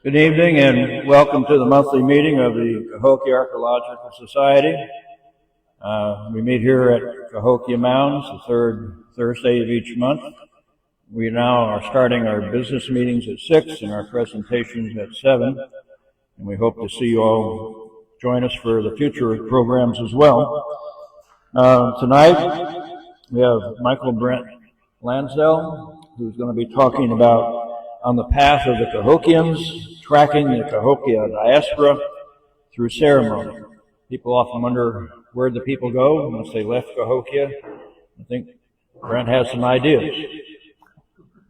Good evening and welcome to the monthly meeting of the Cahokia Archaeological Society. We meet here at Cahokia Mounds the third Thursday of each month. We now are starting our business meetings at 6 and our presentations at 7. And we hope to see you all join us for the future programs as well. Tonight we have Michael Brent Lansdell, who's going to be talking about on the path of the Cahokians, tracking the Cahokia Diaspora through ceremony. People often wonder where the people go once they left Cahokia. I think Brent has some ideas.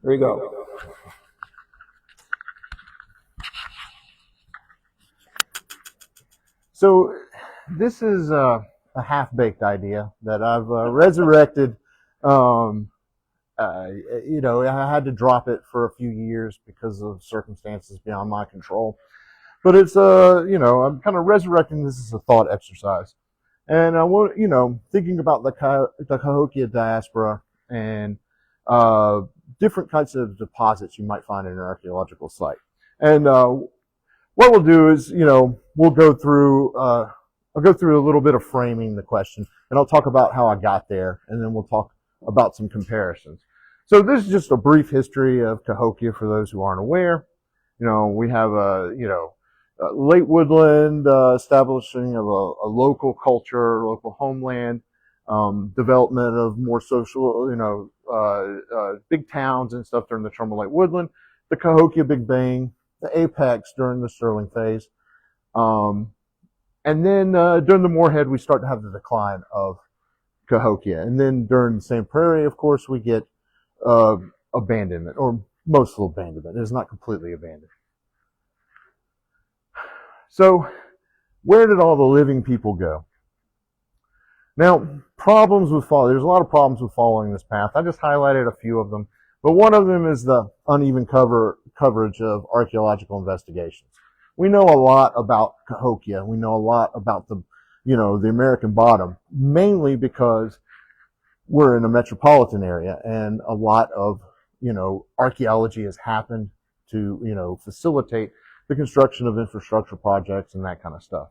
Here you go. So this is a half-baked idea that I've resurrected. I had to drop it for a few years because of circumstances beyond my control. But it's, I'm kind of resurrecting this as a thought exercise. And I want, thinking about the Cahokia Diaspora and different kinds of deposits you might find in an archaeological site. And what we'll do is, we'll go through, I'll go through a little bit of framing the question, and I'll talk about how I got there, and then we'll talk about some comparisons. So this is just a brief history of Cahokia for those who aren't aware. We have a late woodland establishing of a local culture, local homeland, development of more social, big towns and stuff during the Trumbull Late Woodland, the Cahokia Big Bang, the apex during the Sterling phase. And then during the Moorhead, we start to have the decline of Cahokia. And then during the Sand Prairie, of course, we get abandonment, or most abandonment. It is not completely abandoned. So where did all the living people go? Now, there's a lot of problems with following this path. I just highlighted a few of them, but one of them is the uneven coverage of archaeological investigations. We know a lot about Cahokia. We know a lot about the American bottom, mainly because we're in a metropolitan area and a lot of, archaeology has happened to, facilitate the construction of infrastructure projects and that kind of stuff.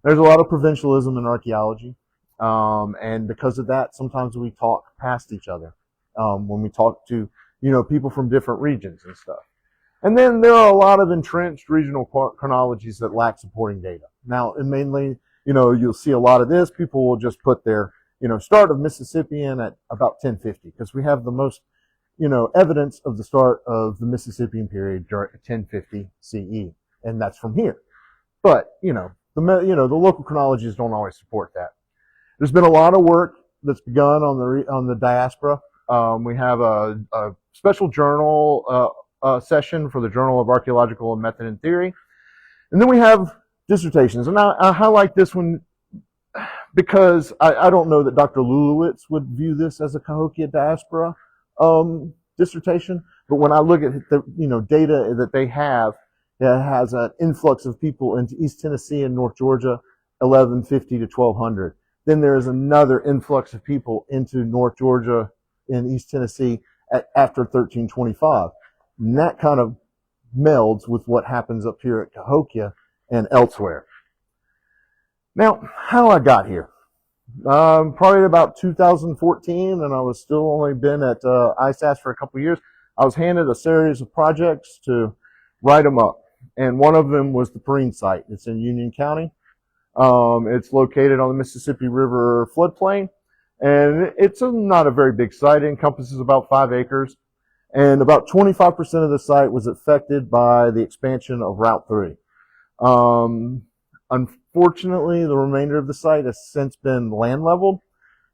There's a lot of provincialism in archaeology. And because of that, sometimes we talk past each other, when we talk to, people from different regions and stuff. And then there are a lot of entrenched regional chronologies that lack supporting data. Now, and mainly, you'll see a lot of this. People will just put their, start of Mississippian at about 1050, because we have the most, evidence of the start of the Mississippian period during 1050 CE, and that's from here. But, the local chronologies don't always support that. There's been a lot of work that's begun on the diaspora. We have a special journal session for the Journal of Archaeological and Method and Theory. And then we have dissertations. And I highlight this one because I don't know that Dr. Lulowitz would view this as a Cahokia Diaspora dissertation. But when I look at the data that they have, it has an influx of people into East Tennessee and North Georgia, 1150 to 1200. Then there is another influx of people into North Georgia and East Tennessee after 1325. And that kind of melds with what happens up here at Cahokia and elsewhere. Now, how I got here. Probably about 2014, and I was still only been at ISAS for a couple of years. I was handed a series of projects to write them up. And one of them was the Perrine site. It's in Union County. It's located on the Mississippi River floodplain. And it's not a very big site. It encompasses about 5 acres. And about 25% of the site was affected by the expansion of Route 3. Unfortunately, the remainder of the site has since been land leveled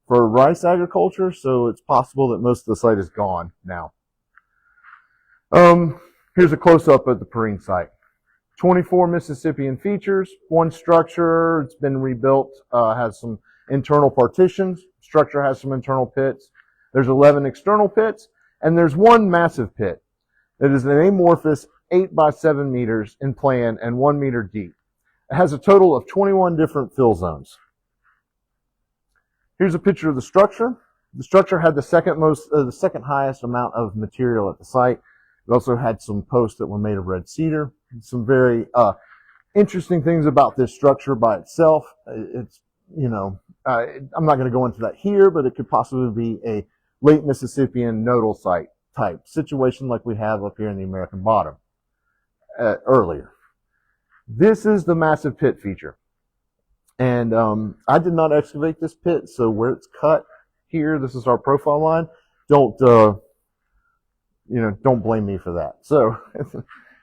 for rice agriculture, so it's possible that most of the site is gone now. Here's a close-up at the Perrine site. 24 Mississippian features, one structure, it's been rebuilt, has some internal partitions, structure has some internal pits. There's 11 external pits, and there's one massive pit that is an amorphous 8 by 7 meters in plan and 1 meter deep. It has a total of 21 different fill zones. Here's a picture of the structure. The structure had the second highest amount of material at the site. We also had some posts that were made of red cedar. Some very interesting things about this structure by itself. It's, I'm not going to go into that here, but it could possibly be a late Mississippian nodal site type situation like we have up here in the American Bottom earlier. This is the massive pit feature. And I did not excavate this pit, so where it's cut here, this is our profile line. Don't blame me for that. So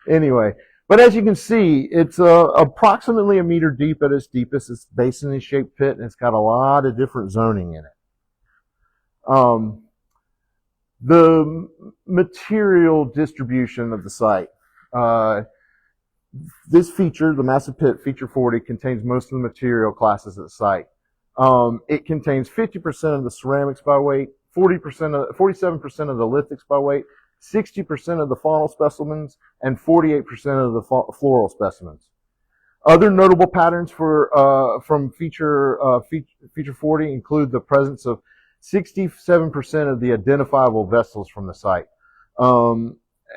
anyway, but as you can see, it's approximately 1 meter deep at its deepest. It's a basin-shaped pit, and it's got a lot of different zoning in it. The material distribution of the site. This feature, the massive pit, feature 40, contains most of the material classes at the site. It contains 50% of the ceramics by weight, 47% of the lithics by weight, 60% of the faunal specimens, and 48% of the floral specimens. Other notable patterns from feature 40 include the presence of 67% of the identifiable vessels from the site,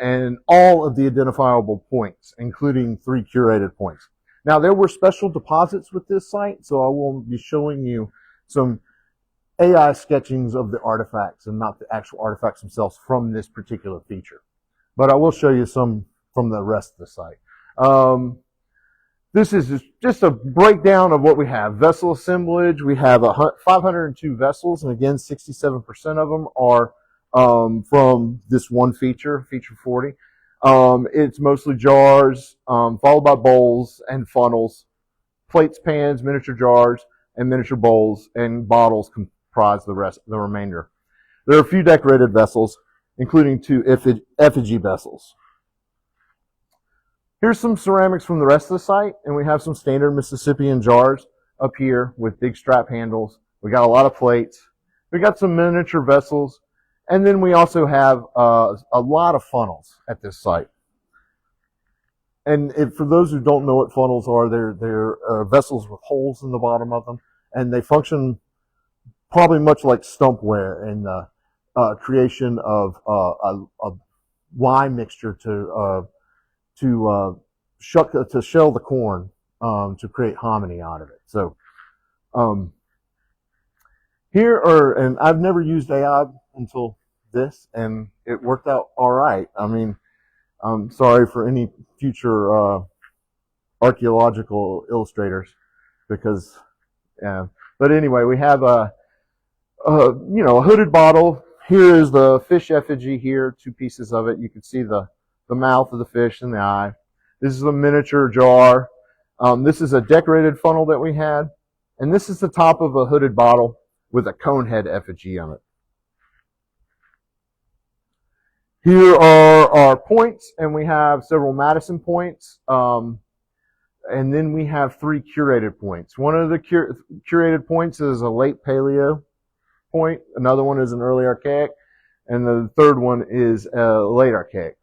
and all of the identifiable points, including 3 curated points. Now, there were special deposits with this site, so I will be showing you some AI sketchings of the artifacts and not the actual artifacts themselves from this particular feature. But I will show you some from the rest of the site. This is just a breakdown of what we have. Vessel assemblage, we have 502 vessels, and again, 67% of them are from this one feature, feature 40. It's mostly jars, followed by bowls and funnels, plates, pans, miniature jars, and miniature bowls, and bottles comprise the remainder. There are a few decorated vessels, including 2 effigy vessels. Here's some ceramics from the rest of the site, and we have some standard Mississippian jars up here with big strap handles. We got a lot of plates. We got some miniature vessels, and then we also have a lot of funnels at this site. And for those who don't know what funnels are, they're vessels with holes in the bottom of them, and they function probably much like stumpware in the creation of a lime mixture to shell the corn to create hominy out of it. So and I've never used AI until this, and it worked out all right. I mean, I'm sorry for any future archaeological illustrators, because but anyway, we have a hooded bottle. Here is the fish effigy here, 2 pieces of it. You can see the mouth of the fish and the eye. This is a miniature jar. This is a decorated funnel that we had. And this is the top of a hooded bottle with a cone head effigy on it. Here are our points, and we have several Madison points. And then we have 3 curated points. One of the curated points is a late Paleo point. Another one is an early Archaic. And the third one is a late Archaic.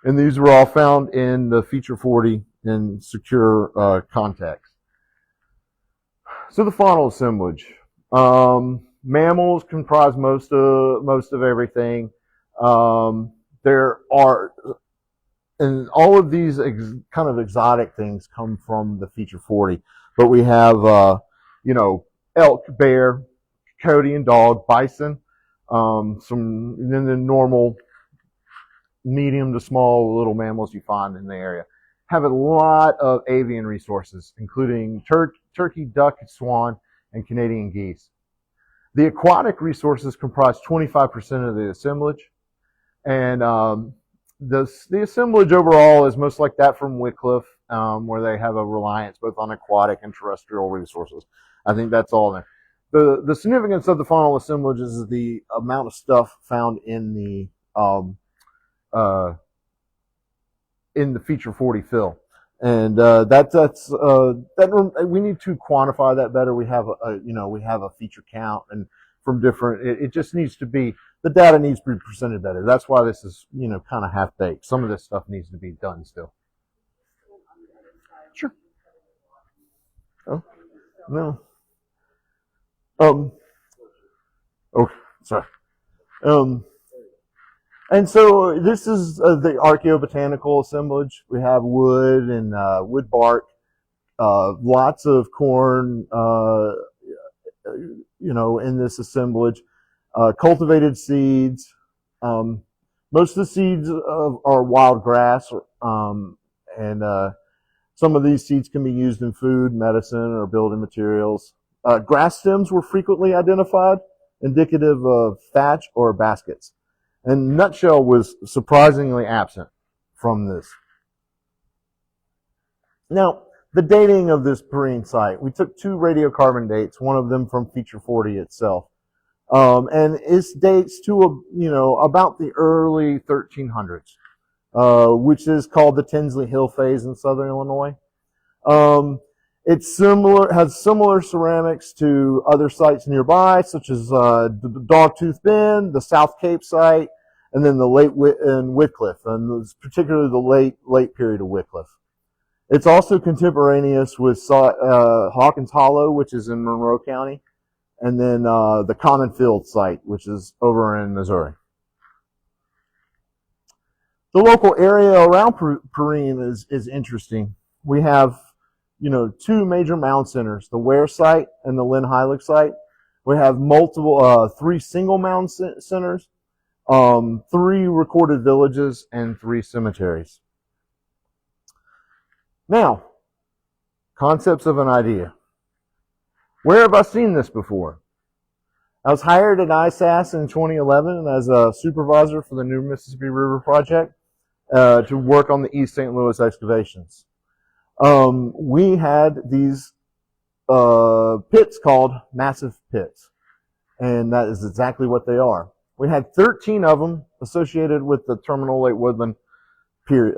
And these were all found in the feature 40 in secure context. So the faunal assemblage. Mammals comprise most of everything. There are, and all of these kind of exotic things come from the feature 40. But we have, elk, bear, coyote and dog, bison, then the normal medium to small little mammals you find in the area. Have a lot of avian resources, including turkey, duck, swan, and Canadian geese. The aquatic resources comprise 25% of the assemblage, and the assemblage overall is most like that from Wycliffe, where they have a reliance both on aquatic and terrestrial resources. I think that's all there. The significance of the faunal assemblage is the amount of stuff found in the feature 40 fill, and we need to quantify that better. We have a feature count, and from different, it just needs to be, the data needs to be presented better. That's why this is kind of half baked. Some of this stuff needs to be done still. Sure. Oh no. Oh, sorry. And so this is the archaeobotanical assemblage. We have wood and wood bark, lots of corn, in this assemblage, cultivated seeds. Most of the seeds are wild grass, and some of these seeds can be used in food, medicine, or building materials. Grass stems were frequently identified, indicative of thatch or baskets. And nutshell was surprisingly absent from this. Now, the dating of this Perrine site, we took 2 radiocarbon dates, one of them from Feature 40 itself. And it dates to, about the early 1300s, which is called the Tinsley Hill phase in southern Illinois. It's has similar ceramics to other sites nearby, such as the Dogtooth Bend, the South Cape site, and then the late Wycliffe, and particularly the late period of Wycliffe. It's also contemporaneous with Hawkins Hollow, which is in Monroe County, and then the Common Field site, which is over in Missouri. The local area around Perrine is interesting. We have, 2 major mound centers, the Ware site and the Lynn Heilig site. We have 3 single mound centers, 3 recorded villages, and 3 cemeteries. Now, concepts of an idea. Where have I seen this before? I was hired at ISAS in 2011 as a supervisor for the New Mississippi River Project to work on the East St. Louis excavations. We had these pits called massive pits, and that is exactly what they are. We had 13 of them associated with the Terminal Lake Woodland period,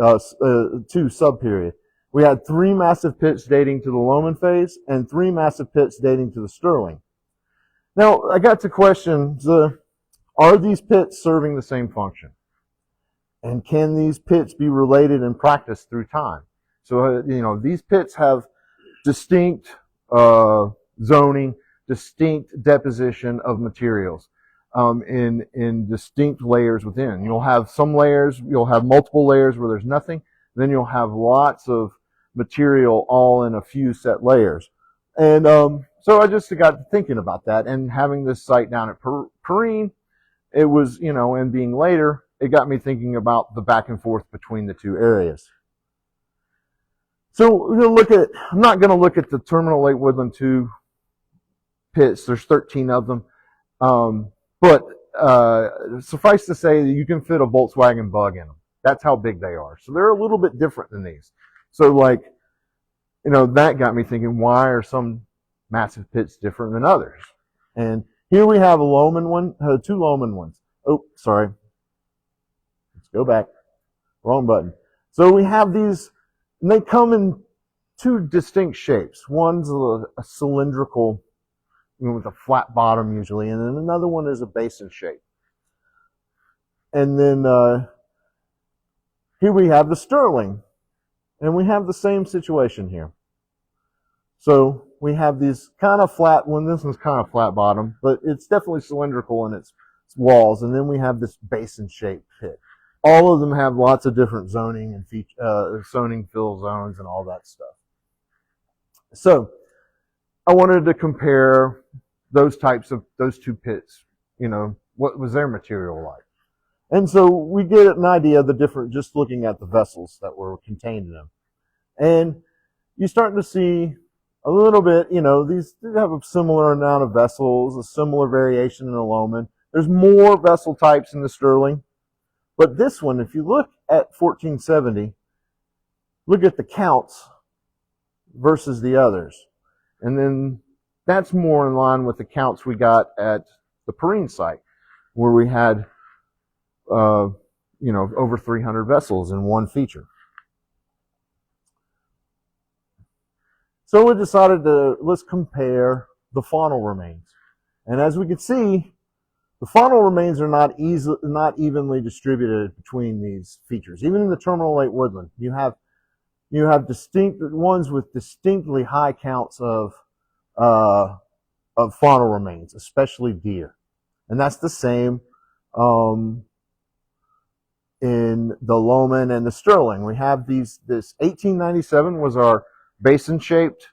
2 sub-period. We had 3 massive pits dating to the Loman phase and 3 massive pits dating to the Sterling. Now, I got to question, are these pits serving the same function? And can these pits be related and practiced through time? So, these pits have distinct zoning, distinct deposition of materials in distinct layers within. You'll have some layers, you'll have multiple layers where there's nothing. Then you'll have lots of material all in a few set layers. And so I just got thinking about that, and having this site down at Perrine, it was, and being later, it got me thinking about the back and forth between the 2 areas. So we're going to I'm not going to look at the Terminal Lake Woodland 2 pits. There's 13 of them. But suffice to say that you can fit a Volkswagen Bug in them. That's how big they are. So they're a little bit different than these. So that got me thinking, why are some massive pits different than others? And here we have a Loman one, 2 Loman ones. Oh, sorry. Let's go back. Wrong button. So we have these, and they come in 2 distinct shapes. One's a cylindrical, with a flat bottom usually, and then another one is a basin shape. And then here we have the Sterling, and we have the same situation here. So we have these kind of flat one. This one's kind of flat bottom, but it's definitely cylindrical in its walls. And then we have this basin-shaped pit. All of them have lots of different zoning and zoning fill zones and all that stuff. So I wanted to compare those 2 pits. What was their material like? And so we get an idea of the different, just looking at the vessels that were contained in them. And you're starting to see a little bit, these have a similar amount of vessels, a similar variation in the Loman. There's more vessel types in the Sterling. But this one, if you look at 1470, look at the counts versus the others. And then that's more in line with the counts we got at the Perrine site, where we had over 300 vessels in one feature. So we decided let's compare the faunal remains. And as we can see, the faunal remains are not evenly distributed between these features. Even in the Terminal Lake Woodland, you have distinct ones with distinctly high counts of faunal remains, especially deer. And that's the same in the Loman and the Sterling. We have this 1897 was our basin-shaped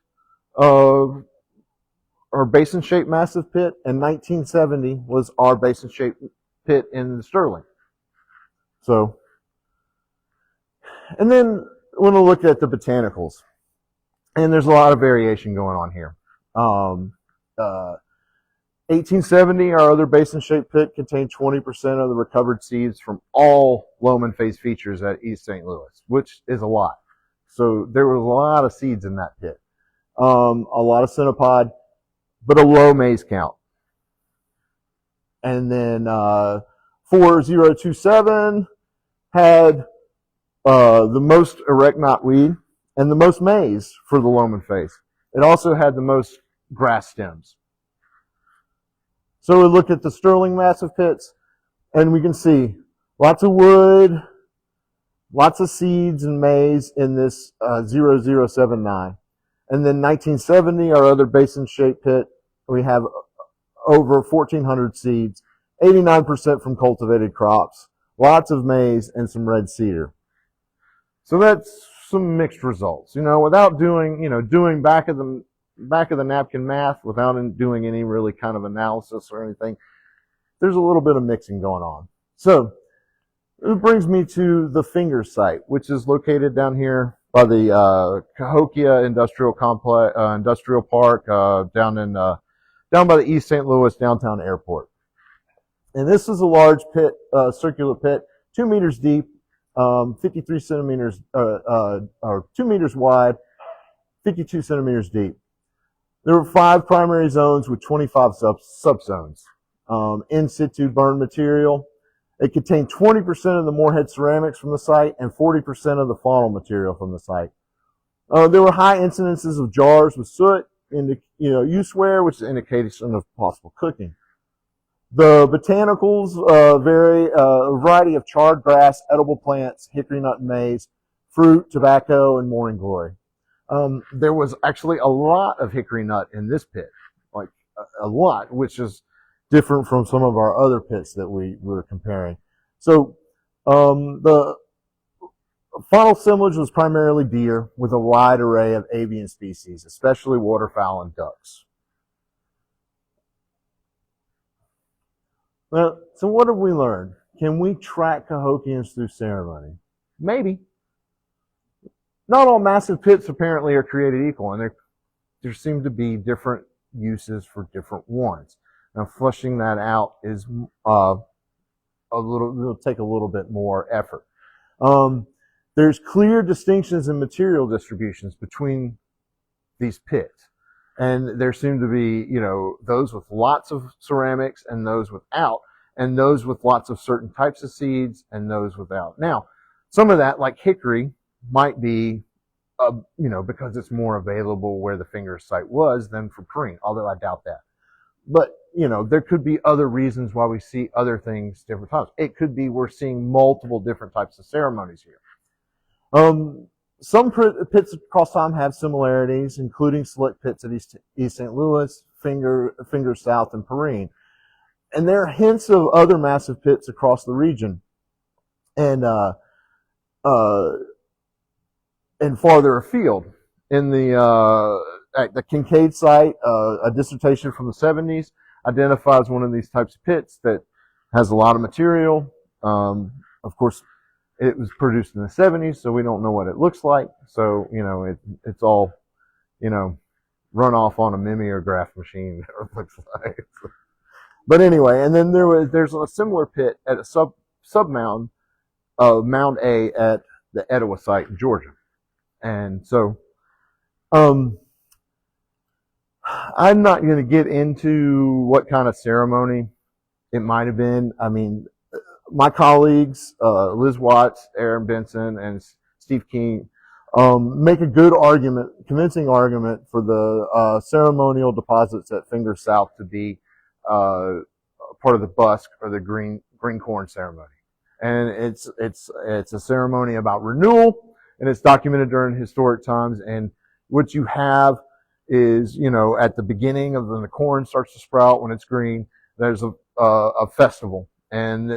massive pit, and 1970 was our basin-shaped pit in the Sterling. So, and then we're going to look at the botanicals, and there's a lot of variation going on here. 1870, our other basin-shaped pit contained 20% of the recovered seeds from all Loman phase features at East St. Louis, which is a lot. So there was a lot of seeds in that pit. A lot of centipod, but a low maize count. And then 4027 had the most erect knotweed and the most maize for the Loman phase. It also had the most grass stems. So we look at the Sterling massive pits, and we can see lots of wood, lots of seeds and maize in this 0079. And then 1970, our other basin-shaped pit, we have over 1,400 seeds, 89% from cultivated crops, lots of maize, and some red cedar. So that's some mixed results. Without doing back of the napkin math, without doing any really kind of analysis or anything, there's a little bit of mixing going on. So it brings me to the Finger site, which is located down here by the Cahokia Industrial Complex, Industrial Park, down by the East St. Louis downtown airport. And this is a large pit, circular pit, 2 meters deep, 53 centimeters, or 2 meters wide, 52 centimeters deep. There were 5 primary zones with 25 subzones. In situ burned material. It contained 20% of the Moorhead ceramics from the site and 40% of the faunal material from the site. There were high incidences of jars with soot, use wear, which is an indication of possible cooking. The botanicals vary, a variety of charred grass, edible plants, hickory nut and maize, fruit, tobacco, and morning glory. There was actually a lot of hickory nut in this pit, like a lot, which is different from some of our other pits that we were comparing. So the faunal assemblage was primarily deer with a wide array of avian species, especially waterfowl and ducks. Well, so what have we learned? Can we track Cahokians through ceremony? Maybe. Not all massive pits apparently are created equal, and there seem to be different uses for different ones. Now, fleshing that out is it'll take a little bit more effort. There's clear distinctions in material distributions between these pits, and there seem to be, those with lots of ceramics and those without, and those with lots of certain types of seeds and those without. Now, some of that, like hickory, might be, because it's more available where the Finger site was than for Perrine, although I doubt that. But, there could be other reasons why we see other things different times. It could be we're seeing multiple different types of ceremonies here. Some pits across time have similarities, including select pits at East St. Louis, Finger South, and Perrine. And there are hints of other massive pits across the region. And farther afield. In at the Kincaid site, a dissertation from the 70s identifies one of these types of pits that has a lot of material. Of course, it was produced in the 70s, so we don't know what it looks like. So, it's all, run off on a mimeograph machine, it looks like. But anyway, and then there's a similar pit at a sub mound, Mound A at the Etowah site in Georgia. And so, I'm not going to get into what kind of ceremony it might have been. I mean, my colleagues, Liz Watts, Aaron Benson, and Steve King, make a good argument, convincing argument for the ceremonial deposits at Finger South to be part of the busk or the green corn ceremony. And it's a ceremony about renewal, and it's documented during historic times. And what you have is, at the beginning of when the corn starts to sprout, when it's green, there's a festival. And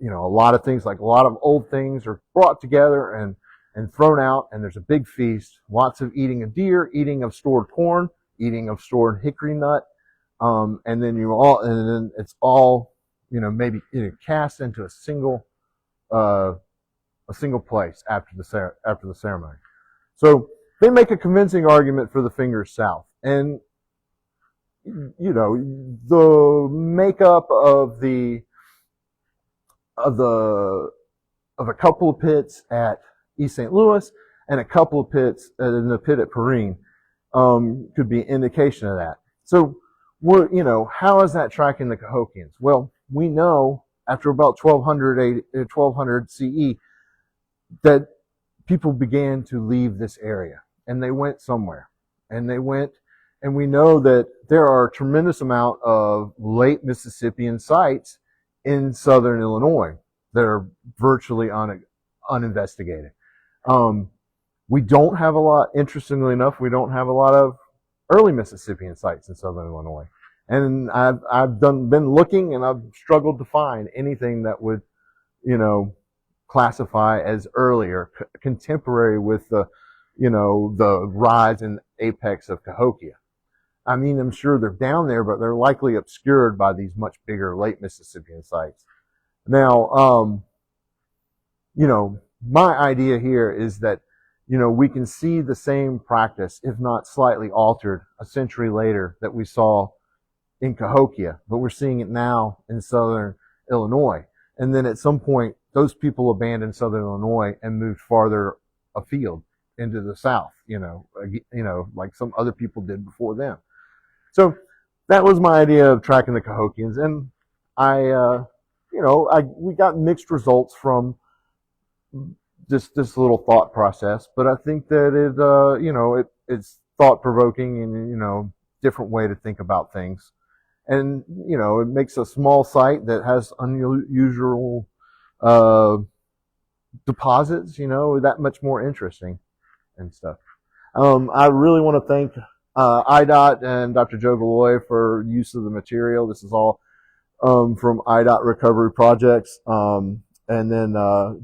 a lot of things, like a lot of old things, are brought together and thrown out, and there's a big feast. Lots of eating of deer, eating of stored corn, eating of stored hickory nut, and then it's all maybe cast into a single place after the ceremony. So they make a convincing argument for the fingers south, and the makeup of a couple of pits at East St. Louis and a couple of pits in the pit at Perrine could be an indication of that. So, how is that tracking the Cahokians? Well, we know after about 1200 CE that people began to leave this area, and they went somewhere, and we know that there are a tremendous amount of late Mississippian sites in southern Illinois that are virtually uninvestigated. We don't have a lot, interestingly enough, we don't have a lot of early Mississippian sites in southern Illinois. And I've been looking, and I've struggled to find anything that would, classify as earlier, contemporary with the rise and apex of Cahokia. I mean, I'm sure they're down there, but they're likely obscured by these much bigger late Mississippian sites. Now, my idea here is that, we can see the same practice, if not slightly altered, a century later that we saw in Cahokia, but we're seeing it now in southern Illinois. And then at some point, those people abandoned southern Illinois and moved farther afield into the south, like some other people did before them. So that was my idea of tracking the Cahokians, and we got mixed results from this little thought process, but I think that it's thought provoking and different way to think about things, and it makes a small site that has unusual deposits that much more interesting and stuff. I really want to thank IDOT and Dr. Joe Galloy for use of the material. This is all from IDOT Recovery Projects. And then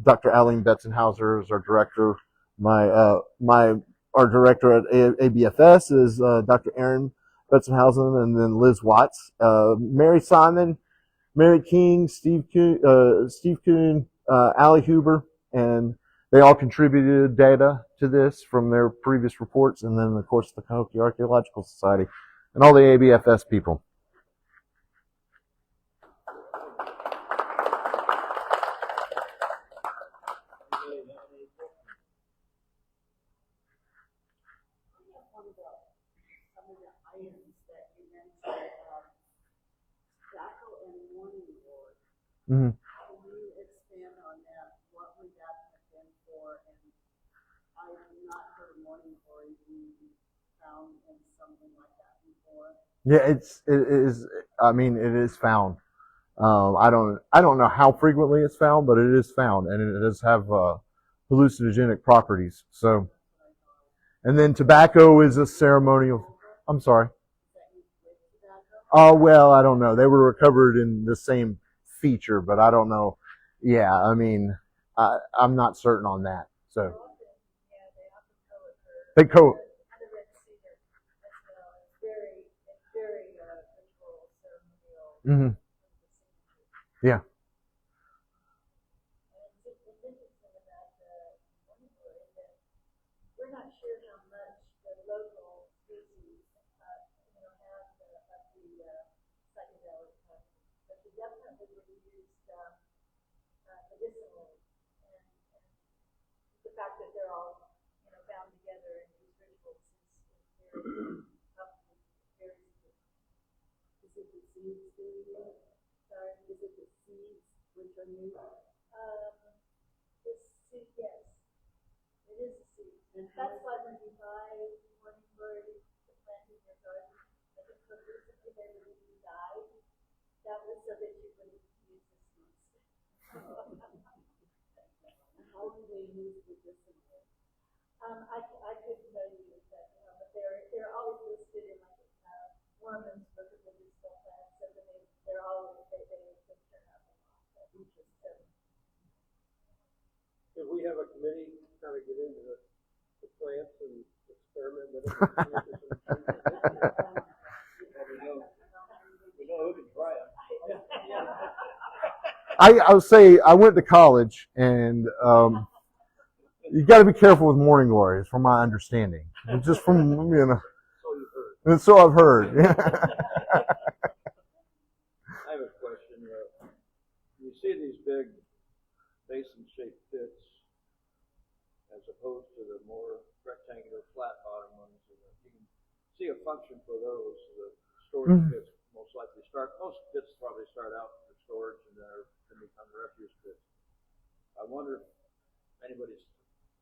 Dr. Aline Betzenhauser is our director. Our director at ABFS is Dr. Aaron Betzenhausen, and then Liz Watts, Mary Simon, Mary King, Steve Kuhn, Ali Huber, and they all contributed data to this from their previous reports, and then of course the Cahokia Archaeological Society and all the ABFS people. Mm-hmm. Can you expand on that? What would that have been for? And I have not heard of mourning glory being found in something like that before. Yeah, it is. I mean, it is found. I don't know how frequently it's found, but it is found, and it does have hallucinogenic properties. So, and then tobacco is a ceremonial. I'm sorry. Oh well, I don't know. They were recovered in the same feature, but I don't know. Yeah, I mean, I'm not certain on that. So they co. Mm-hmm. Yeah. We're not sure how much the local species, have the psychedelic, but they definitely were used medicinally, and the fact that they're all bound together in these rituals is very helpful. Is it the seeds? Sorry, is it the seeds which are new? The seed, yes. It is a seed. And that's why when you buy morning glory to plant in your garden, I think so recently they were being dyed. That was so that you wouldn't use the seeds. How do they use medicinally? I couldn't tell you exactly how, but they're always listed in like Mormon's book of medicinal plants, so that they're always they turn up a lot. That we just committee kind of get into the plants and experiment with it? We know who can try them. I would say I went to college, and you got to be careful with morning glories, from my understanding. Just from, you know, and so I've heard. I have a question. You see these big basin-shaped pits as opposed to the more rectangular, flat-bottom ones. You can see a function for those. The storage pits most pits probably start out for storage and then become refuse pits. I wonder if anybody's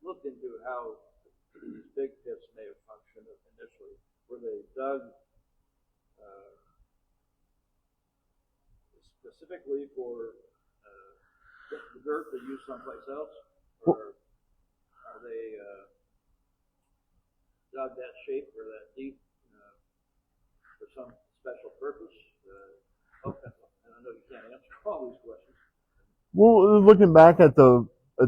looked into how these big pits may have functioned initially. Were they dug specifically for the dirt to use someplace else, or are they dug that shape or that deep for some special purpose? I know you can't answer all these questions. Well, looking back at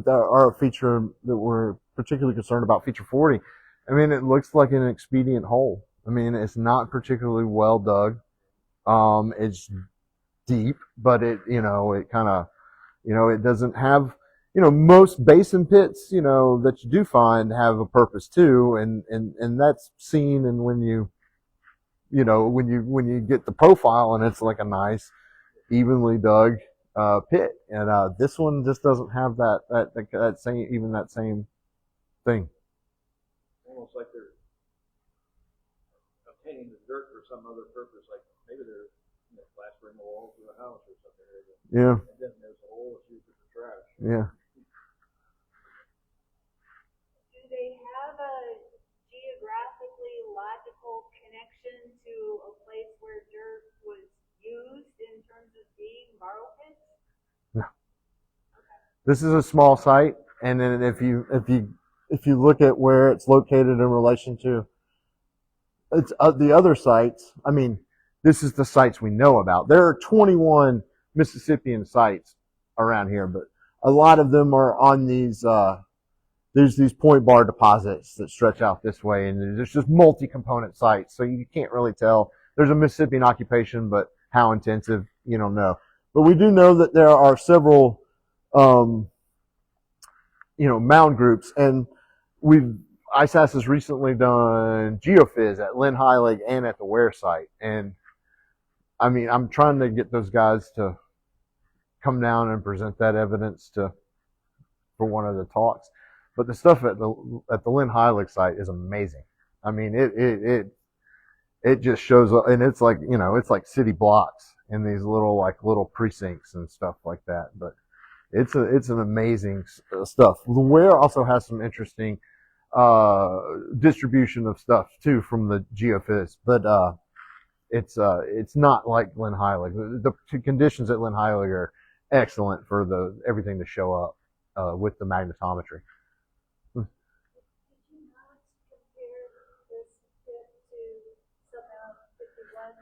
our feature that we're particularly concerned about, feature 40, I mean, it looks like an expedient hole. I mean, it's not particularly well dug. It's deep, but it kind of, it doesn't have, most basin pits, that you do find have a purpose too. And that's seen. And when you get the profile, and it's like a nice, evenly dug pit, and this one just doesn't have that same thing. Almost like they're obtaining the dirt for some other purpose, like maybe they're plastering the walls of the house or something. Yeah. And then there's a hole that's used for trash. Yeah. Do they have a geographically logical connection to a place where dirt was used in terms of being borrow pits? No. Okay. This is a small site, and then if you look at where it's located in relation to it's the other sites, I mean, this is the sites we know about. There are 21 Mississippian sites around here, but a lot of them are on these there's these point bar deposits that stretch out this way, and there's just multi-component sites, so you can't really tell. There's a Mississippian occupation, but how intensive, you don't know. But we do know that there are several mound groups, and ISAS has recently done geophys at Lynn Heilig and at the Ware site. And I mean, I'm trying to get those guys to come down and present that evidence for one of the talks. But the stuff at the Lynn Heilig site is amazing. I mean, it just shows up, and it's like, it's like city blocks in these little precincts and stuff like that. But it's an amazing stuff. The Ware also has some interesting distribution of stuff too from the geophys, but it's not like Lynn Heilig. The conditions at Lynn Heilig are excellent for everything to show up with the magnetometry. Did you not compare this pit to Sub-Mount 51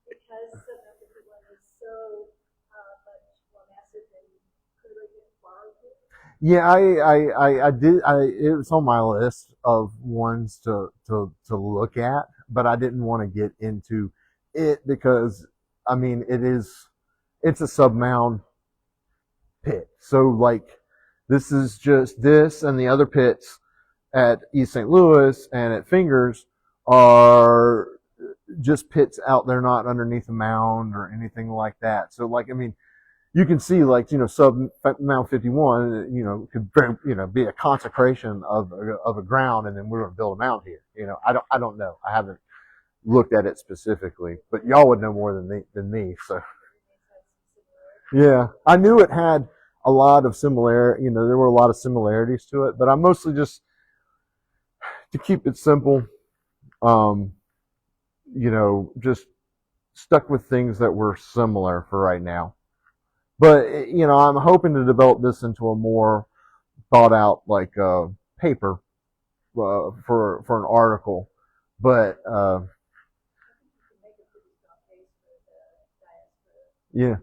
because Sub-Mount 51 is so much more massive than Cahokian borrow pit? Yeah, I did. It was on my list of ones to look at, but I didn't want to get into it because, I mean, it's a sub-mound pit. So like, this is just this, and the other pits at East St. Louis and at Fingers are just pits out there, not underneath a mound or anything like that. So like, I mean, you can see, like, sub-Mount 51, could be a consecration of a ground, and then we're going to build a mound here. I don't know. I haven't looked at it specifically, but y'all would know more than me. So, yeah, I knew it had a lot of similarity. There were a lot of similarities to it, but I'm mostly just to keep it simple. Just stuck with things that were similar for right now. But, I'm hoping to develop this into a more thought out, paper for an article. But, yeah.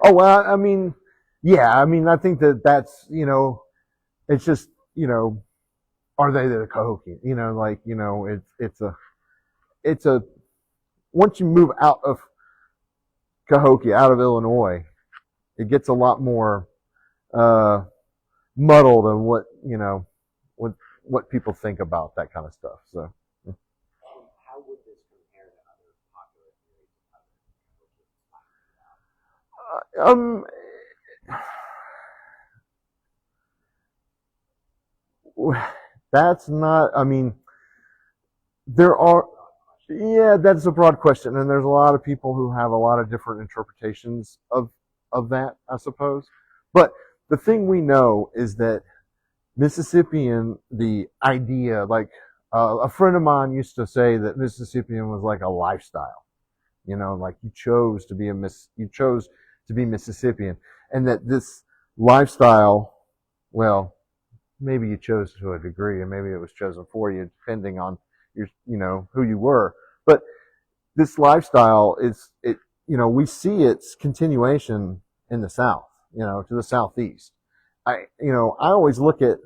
Oh, well, I mean, yeah, I mean, I think that's, it's just are they the Cahokian? It's a once you move out of Cahokia, out of Illinois, it gets a lot more muddled in what people think about that kind of stuff. So, how would this compare to other popular theories? That's not. I mean, there are. Yeah, that's a broad question, and there's a lot of people who have a lot of different interpretations of that, I suppose. But the thing we know is that Mississippian, the idea, like a friend of mine used to say that Mississippian was like a lifestyle. Like you chose to be Mississippian, and that this lifestyle, well, maybe you chose to a degree, and maybe it was chosen for you, depending on who you were. But this lifestyle we see its continuation in the South, to the Southeast. I always look at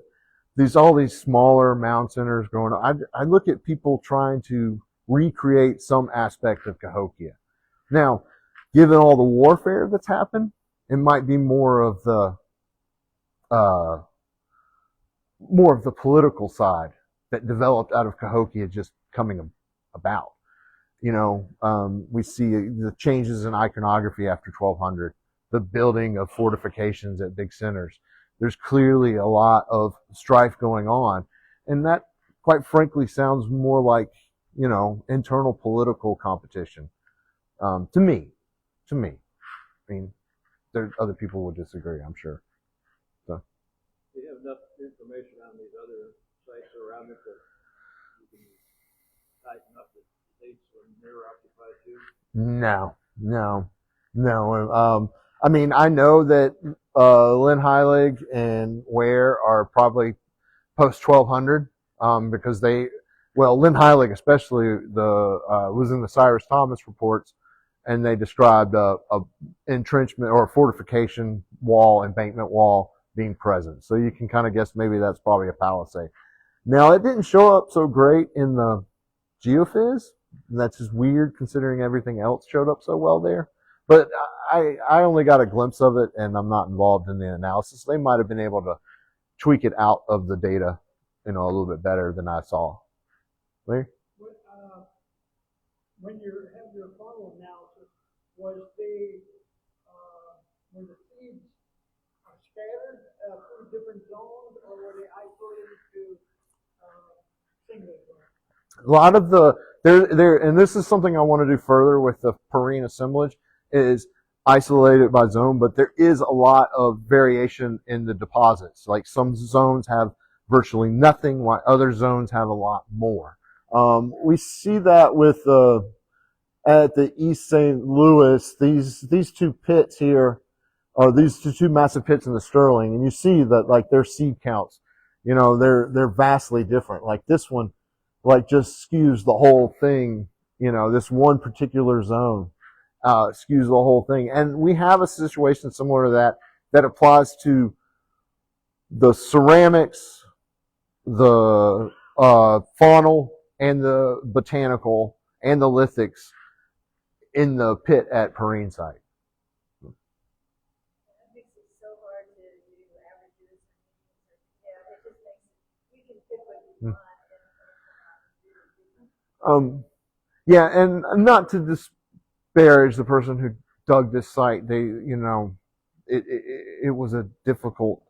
all these smaller mound centers growing up. I look at people trying to recreate some aspect of Cahokia. Now, given all the warfare that's happened, it might be more of the political side that developed out of Cahokia just coming about. We see the changes in iconography after 1200, the building of fortifications at big centers. There's clearly a lot of strife going on, and that, quite frankly, sounds more like internal political competition. To me. I mean, there's other people would disagree, I'm sure. So. Do you have enough information on these other sites around it that you can tighten up the dates when they're occupied too? No. I mean, I know that Lynn Heilig and Ware are probably post 1200 because Lynn Heilig especially was in the Cyrus Thomas reports, and they described a entrenchment or a fortification wall, embankment wall being present. So you can kind of guess maybe that's probably a palisade. Now, it didn't show up so great in the geophys. And that's just weird considering everything else showed up so well there. But I only got a glimpse of it, and I'm not involved in the analysis. They might have been able to tweak it out of the data, a little bit better than I saw. Larry? When you have your funnel analysis, were the seeds scattered through different zones, or were they isolated to single zones? A lot of and this is something I want to do further with the Perrine assemblage, is isolated by zone, but there is a lot of variation in the deposits. Like some zones have virtually nothing, while other zones have a lot more. We see that with at the East St. Louis, these two pits here, or these two massive pits in the Sterling, and you see that like their seed counts, they're vastly different. Like this one, like just skews the whole thing. This one particular zone skews the whole thing, and we have a situation similar to that applies to the ceramics, the faunal, and the botanical, and the lithics in the pit at Perrine site. That makes it so hard to do averages. It just makes you can pick what you want. Yeah, and not to disparage the person who dug this site. It was a difficult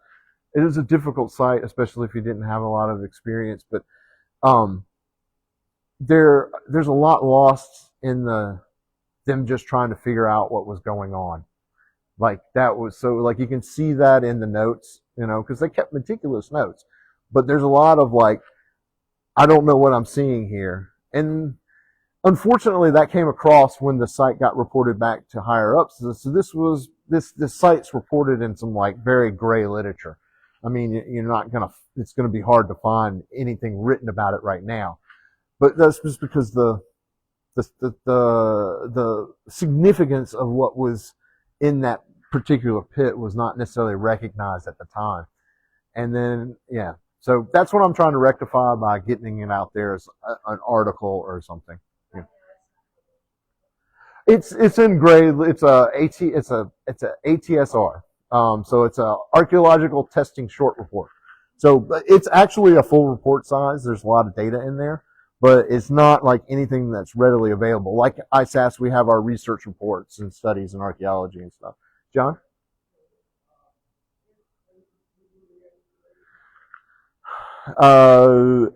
site, especially if you didn't have a lot of experience. But there's a lot lost in them just trying to figure out what was going on. Like that was so like you can see that in the notes, because they kept meticulous notes. But there's a lot of like, I don't know what I'm seeing here. And unfortunately, that came across when the site got reported back to higher ups. So this site's reported in some like very gray literature. I mean, it's gonna be hard to find anything written about it right now. But that's just because the significance of what was in that particular pit was not necessarily recognized at the time. And then, So that's what I'm trying to rectify by getting it out there as an article or something. Yeah. It's in grade. It's a ATSR. So it's a archaeological testing short report. So it's actually a full report size. There's a lot of data in there, but it's not like anything that's readily available. Like ISAS, we have our research reports and studies in archaeology and stuff. John?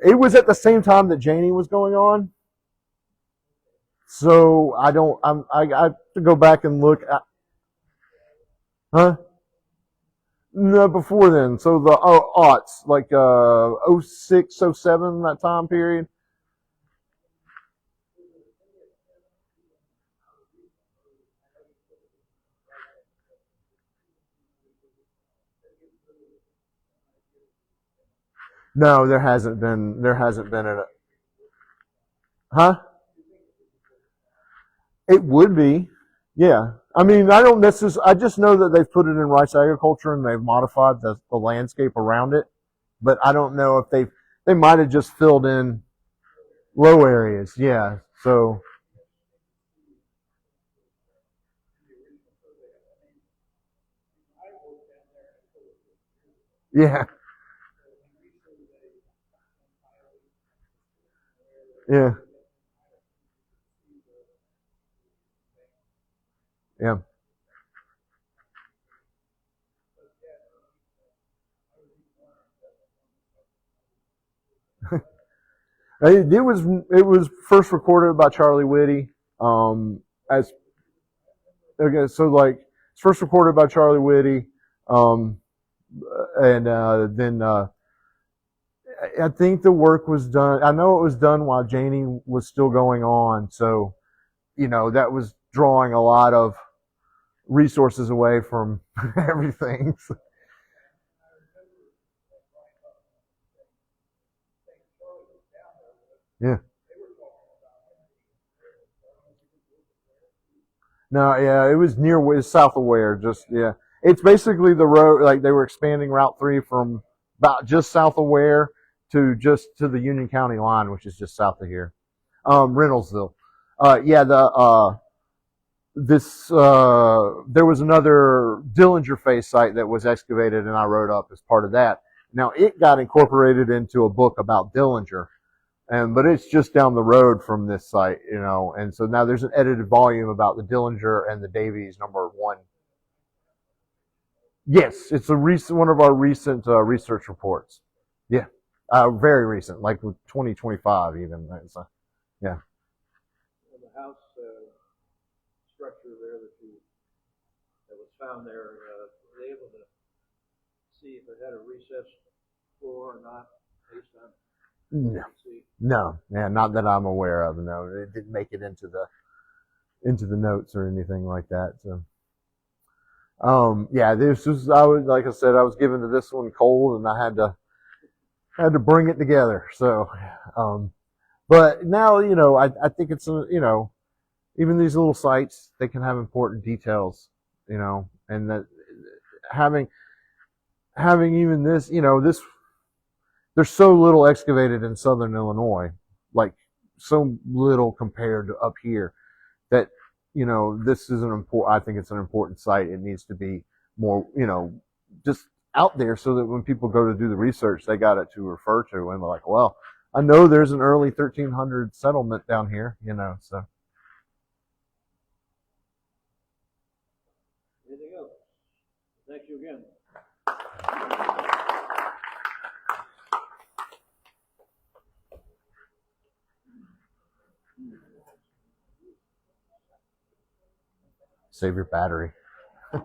It was at the same time that Janie was going on. So I have to go back and look at, huh? No, before then. So the aughts, like 06, 07, that time period. No, there hasn't been a, huh? It would be. Yeah. I mean, I don't necessarily, I just know that they've put it in rice agriculture and they've modified the landscape around it, but I don't know if they might have just filled in low areas. Yeah. So, yeah. Yeah. Yeah. It was first recorded by Charlie Whitty. As okay, so like it's first recorded by Charlie Whitty, and then I think the work was done. I know it was done while Janie was still going on, so that was drawing a lot of resources away from everything. Yeah. No, yeah, it was south of Ware, just, yeah. It's basically the road, like they were expanding Route 3 from about just south of Ware to just to the Union County line, which is just south of here. Reynoldsville. Yeah, there was another Dillinger Face site that was excavated and I wrote up as part of that. Now it got incorporated into a book about Dillinger. But it's just down the road from this site, and so now there's an edited volume about the Dillinger and the Davies #1. Yes, it's one of our recent research reports. Yeah, very recent, like 2025 even. So, yeah. And the house structure there that was found there, were they able to see if it had a recessed floor or not based on? No, yeah, not that I'm aware of. No, it didn't make it into the notes or anything like that. So, yeah, this was I was given to this one cold, and I had to bring it together. So, but now I think it's even these little sites, they can have important details, and that having even this this. There's so little excavated in southern Illinois, like so little compared to up here, that this is I think it's an important site. It needs to be more just out there so that when people go to do the research, they got it to refer to, and they're like, well, I know there's an early 1300 settlement down here, so. Anything else? Thank you again. Save your battery. Yeah.